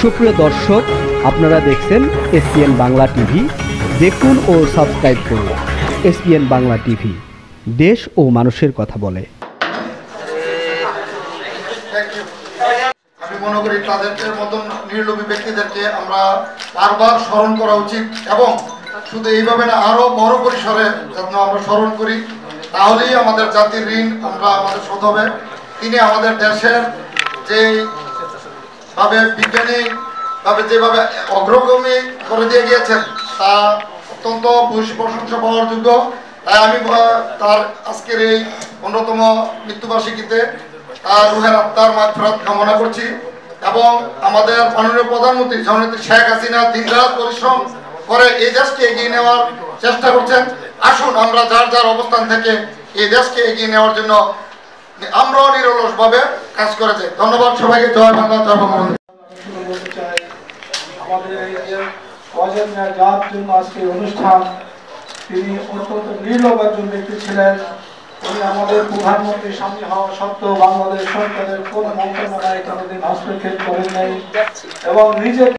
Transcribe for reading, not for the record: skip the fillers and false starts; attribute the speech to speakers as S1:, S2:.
S1: সুপ্রিয় দর্শক, আপনারা দেখছেন এসপিএন বাংলা টিভি। দেখুন ও সাবস্ক্রাইব করুন এসপিএন বাংলা টিভি, দেশ ও মানুষের কথা বলে।
S2: আমি মনে করি তাদের মতন নির্লোভী ব্যক্তিদেরকে আমরা বারবার স্মরণ করা উচিত এবং শুধু এইভাবে না, আরো বড় পরিসরে যেন আমরা স্মরণ করি, তাহলেই আমাদের জাতির ঋণ আমরা আমাদের শোধ হবে। তিনি আমাদের দেশের যে ভাবে বিজ্ঞানিক ভাবে যেভাবে অগ্রগামী করে দিয়ে গিয়েছেন তা অত্যন্ত প্রশংসা পাওয়ার যোগ্য। তাই আমি তার আজকের এই 15তম মৃত্যুবার্ষিকীতে তার রুহের আত্মার মাগফিরাত কামনা করছি এবং আমাদের মাননীয় প্রধানমন্ত্রী জননেত্রী শেখ হাসিনা দিনরাত পরিশ্রম করে এই দেশকে এগিয়ে নেওয়ার চেষ্টা করছেন। আসুন আমরা যার যার অবস্থান থেকে এই দেশকে এগিয়ে নেওয়ার জন্য আমরাও নিরলসভাবে কাজ করেছে। ধন্যবাদ সবাইকে। জয় বাংলা, জয় বঙ্গবন্ধু।
S3: আমাদের এই যে ওয়াজেদ মিয়া যার জন্য আজকে অনুষ্ঠান, তিনি অত্যন্ত নির্লোভ একজন ব্যক্তি ছিলেন। তিনি আমাদের প্রধানমন্ত্রী স্বামী হওয়া সত্ত্বেও বাংলাদেশ সরকারের কোনো মন্ত্রণালয়ে কোনোদিন হস্তক্ষেপ করেন নাই এবং নিজে